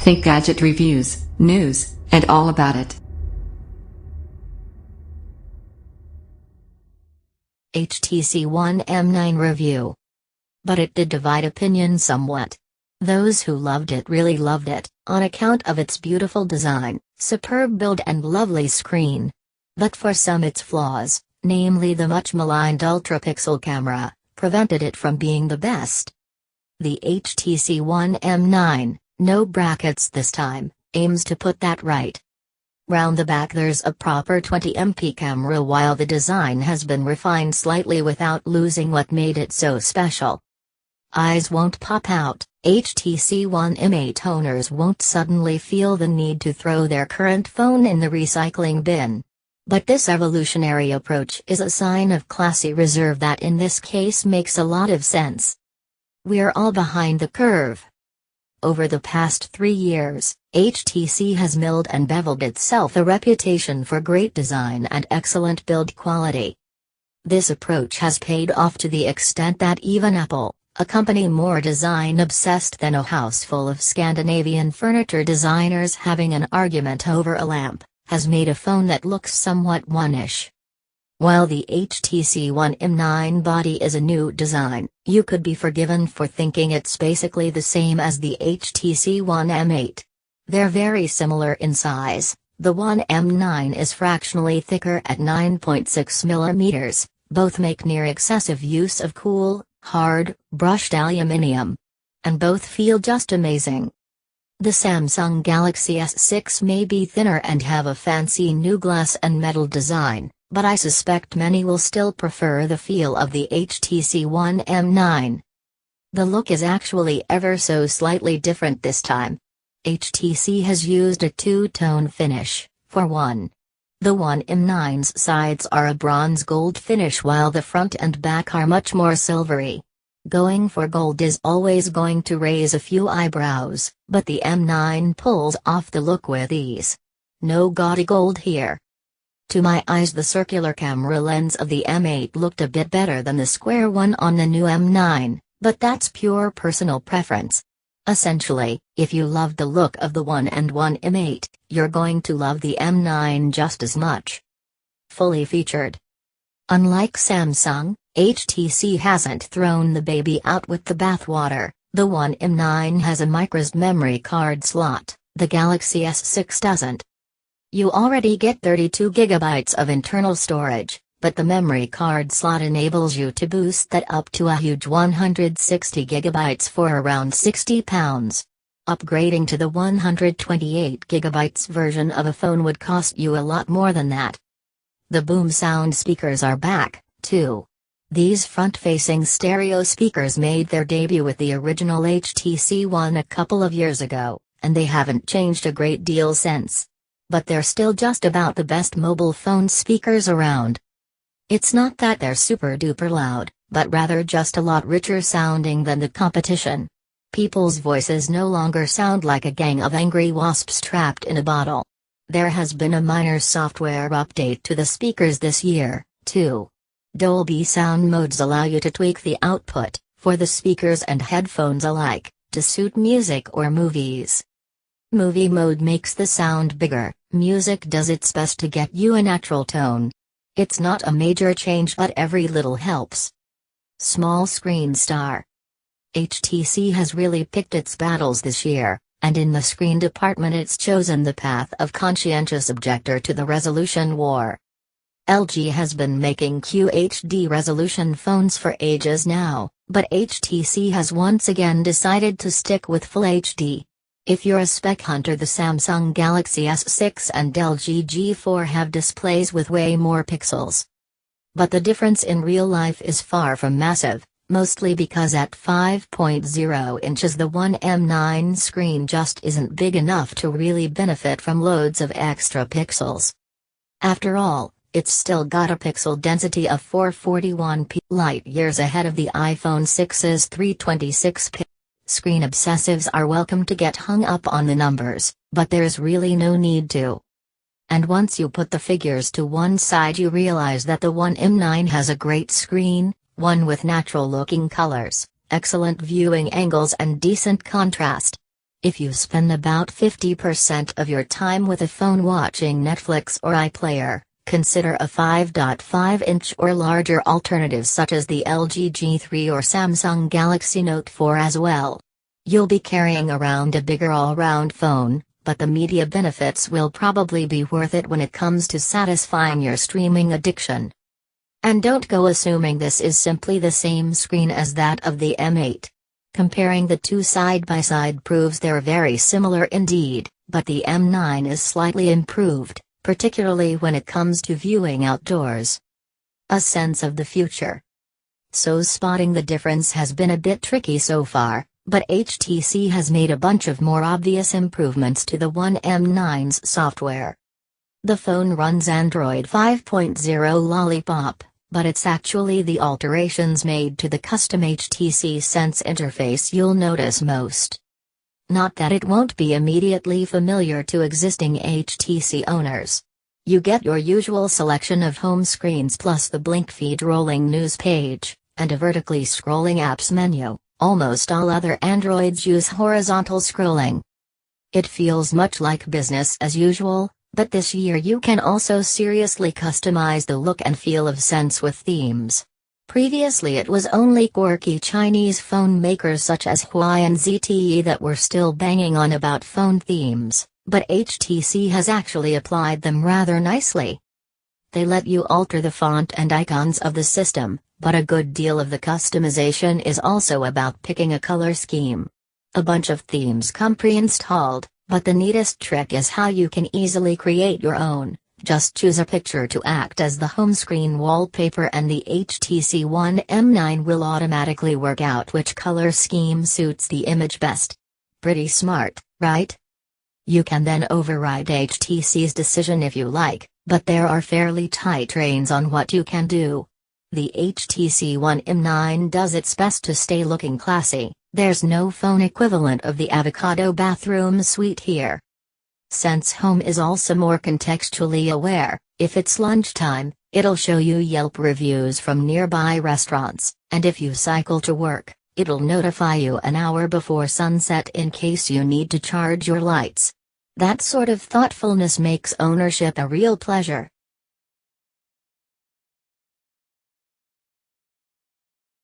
Think gadget reviews, news, and all about it. HTC One M9 review. But it did divide opinion somewhat. Those who loved it really loved it, on account of its beautiful design, superb build and lovely screen. But for some its flaws, namely the much maligned ultra-pixel camera, prevented it from being the best. The HTC One M9, no brackets this time, aims to put that right. Round the back there's a proper 20MP camera while the design has been refined slightly without losing what made it so special. Eyes won't pop out, HTC One M8 owners won't suddenly feel the need to throw their current phone in the recycling bin. But this evolutionary approach is a sign of classy reserve that in this case makes a lot of sense. We're all behind the curve. Over the past 3 years, HTC has milled and beveled itself a reputation for great design and excellent build quality. This approach has paid off to the extent that even Apple, a company more design-obsessed than a house full of Scandinavian furniture designers having an argument over a lamp, has made a phone that looks somewhat one-ish. While the HTC One M9 body is a new design, you could be forgiven for thinking it's basically the same as the HTC One M8. They're very similar in size. The One M9 is fractionally thicker at 9.6 mm, both make near excessive use of cool, hard, brushed aluminium. And both feel just amazing. The Samsung Galaxy S6 may be thinner and have a fancy new glass and metal design, but I suspect many will still prefer the feel of the HTC One M9. The look is actually ever so slightly different this time. HTC has used a two-tone finish, for one. The One M9's sides are a bronze gold finish while the front and back are much more silvery. Going for gold is always going to raise a few eyebrows, but the M9 pulls off the look with ease. No gaudy gold here. To my eyes the circular camera lens of the M8 looked a bit better than the square one on the new M9, but that's pure personal preference. Essentially, if you love the look of the One and One M8, you're going to love the M9 just as much. Fully featured. Unlike Samsung, HTC hasn't thrown the baby out with the bathwater. The One M9 has a microSD memory card slot, the Galaxy S6 doesn't. You already get 32 GB of internal storage, but the memory card slot enables you to boost that up to a huge 160 GB for around £60. Upgrading to the 128 GB version of a phone would cost you a lot more than that. The boom sound speakers are back, too. These front-facing stereo speakers made their debut with the original HTC One a couple of years ago, and they haven't changed a great deal since. But they're still just about the best mobile phone speakers around. It's not that they're super-duper loud, but rather just a lot richer sounding than the competition. People's voices no longer sound like a gang of angry wasps trapped in a bottle. There has been a minor software update to the speakers this year, too. Dolby sound modes allow you to tweak the output, for the speakers and headphones alike, to suit music or movies. Movie mode makes the sound bigger, music does its best to get you a natural tone. It's not a major change but every little helps. Small screen star. HTC has really picked its battles this year, and in the screen department it's chosen the path of conscientious objector to the resolution war. LG has been making QHD resolution phones for ages now, but HTC has once again decided to stick with Full HD. If you're a spec hunter, the Samsung Galaxy S6 and LG G4 have displays with way more pixels. But the difference in real life is far from massive, mostly because at 5.0 inches the One M9 screen just isn't big enough to really benefit from loads of extra pixels. After all, it's still got a pixel density of 441p, light years ahead of the iPhone 6's 326p. Screen obsessives are welcome to get hung up on the numbers, but there's really no need to. And once you put the figures to one side you realize that the One M9 has a great screen, one with natural looking colors, excellent viewing angles and decent contrast. If you spend about 50% of your time with a phone watching Netflix or iPlayer, consider a 5.5-inch or larger alternative such as the LG G3 or Samsung Galaxy Note 4 as well. You'll be carrying around a bigger all-round phone, but the media benefits will probably be worth it when it comes to satisfying your streaming addiction. And don't go assuming this is simply the same screen as that of the M8. Comparing the two side by side proves they're very similar indeed, but the M9 is slightly improved, particularly when it comes to viewing outdoors. A sense of the future. So spotting the difference has been a bit tricky so far, but HTC has made a bunch of more obvious improvements to the One M9's software. The phone runs Android 5.0 Lollipop, but it's actually the alterations made to the custom HTC Sense interface you'll notice most. Not that it won't be immediately familiar to existing HTC owners. You get your usual selection of home screens plus the blink feed rolling news page, and a vertically scrolling apps menu. Almost all other Androids use horizontal scrolling. It feels much like business as usual, but this year you can also seriously customize the look and feel of Sense with themes. Previously it was only quirky Chinese phone makers such as Huawei and ZTE that were still banging on about phone themes, but HTC has actually applied them rather nicely. They let you alter the font and icons of the system, but a good deal of the customization is also about picking a color scheme. A bunch of themes come pre-installed, but the neatest trick is how you can easily create your own. Just choose a picture to act as the home screen wallpaper and the HTC One M9 will automatically work out which color scheme suits the image best. Pretty smart, right? You can then override HTC's decision if you like, but there are fairly tight reins on what you can do. The HTC One M9 does its best to stay looking classy. There's no phone equivalent of the avocado bathroom suite here. Sense Home is also more contextually aware. If it's lunchtime, it'll show you Yelp reviews from nearby restaurants, and if you cycle to work, it'll notify you an hour before sunset in case you need to charge your lights. That sort of thoughtfulness makes ownership a real pleasure.